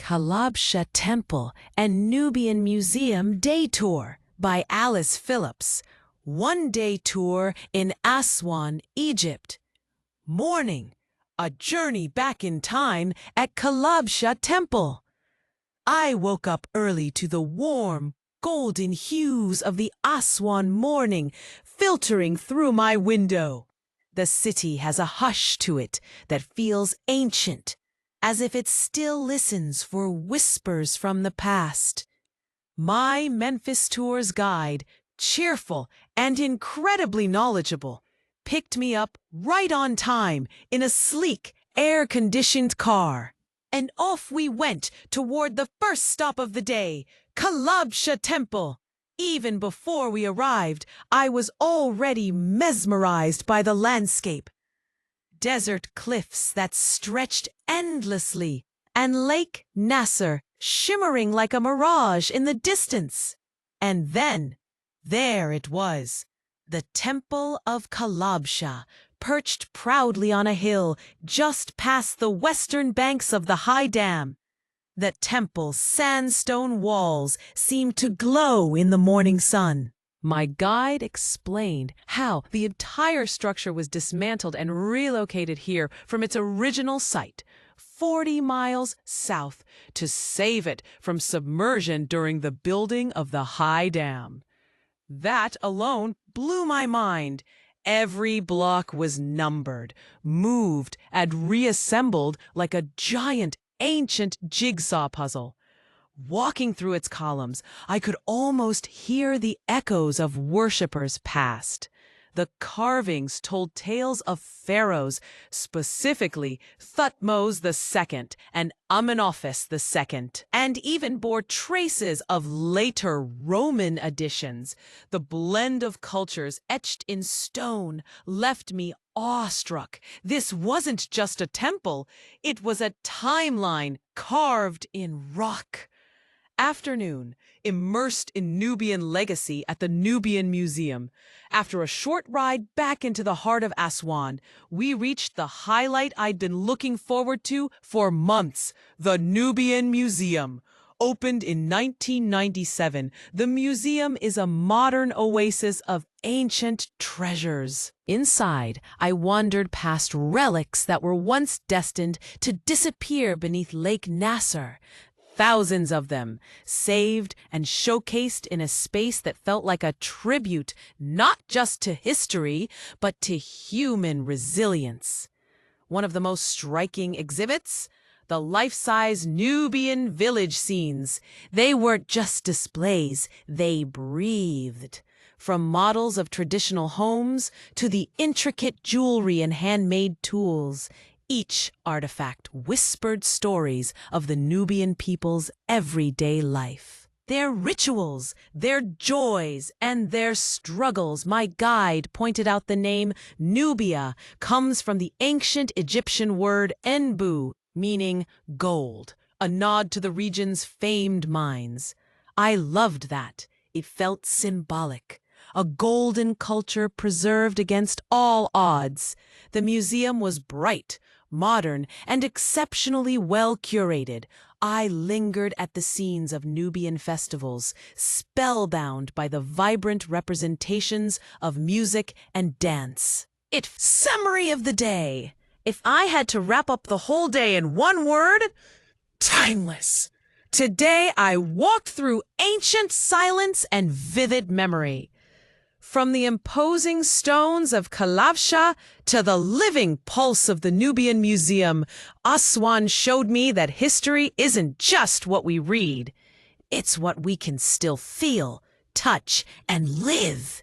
Kalabsha Temple and Nubian Museum Day Tour by Alice Phillips. One-day tour in Aswan, Egypt. Morning, a journey back in time at Kalabsha Temple. I woke up early to the warm, golden hues of the Aswan morning filtering through my window. The city has a hush to it that feels ancient, as if it still listens for whispers from the past. My Memphis tour's guide, cheerful and incredibly knowledgeable, picked me up right on time in a sleek, air-conditioned car. And off we went toward the first stop of the day, Kalabsha Temple. Even before we arrived, I was already mesmerized by the landscape. Desert cliffs that stretched endlessly, and Lake Nasser shimmering like a mirage in the distance. And then, there it was, the Temple of Kalabsha, perched proudly on a hill just past the western banks of the high dam. The temple's sandstone walls seemed to glow in the morning sun. My guide explained how the entire structure was dismantled and relocated here from its original site, 40 miles south, to save it from submersion during the building of the high dam. That alone blew my mind. Every block was numbered, moved, and reassembled like a giant ancient jigsaw puzzle. Walking through its columns, I could almost hear the echoes of worshippers past. The carvings told tales of pharaohs, specifically Thutmose II and Amenophis II, and even bore traces of later Roman additions. The blend of cultures etched in stone left me awestruck. This wasn't just a temple, it was a timeline carved in rock. Afternoon, immersed in Nubian legacy at the Nubian Museum. After a short ride back into the heart of Aswan, we reached the highlight I'd been looking forward to for months, the Nubian Museum. Opened in 1997, the museum is a modern oasis of ancient treasures. Inside, I wandered past relics that were once destined to disappear beneath Lake Nasser. Thousands of them, saved and showcased in a space that felt like a tribute not just to history, but to human resilience. One of the most striking exhibits? The life-size Nubian village scenes. They weren't just displays, they breathed. From models of traditional homes to the intricate jewelry and handmade tools, each artifact whispered stories of the Nubian people's everyday life. Their rituals, their joys, and their struggles. My guide pointed out the name Nubia comes from the ancient Egyptian word enbu, meaning gold, a nod to the region's famed mines. I loved that. It felt symbolic. A golden culture preserved against all odds. The museum was bright, modern, and exceptionally well curated. I lingered at the scenes of Nubian festivals, spellbound by the vibrant representations of music and dance. Summary of the day. If I had to wrap up the whole day in one word, timeless. Today I walked through ancient silence and vivid memory. From the imposing stones of Kalabsha to the living pulse of the Nubian Museum, Aswan showed me that history isn't just what we read. It's what we can still feel, touch, and live.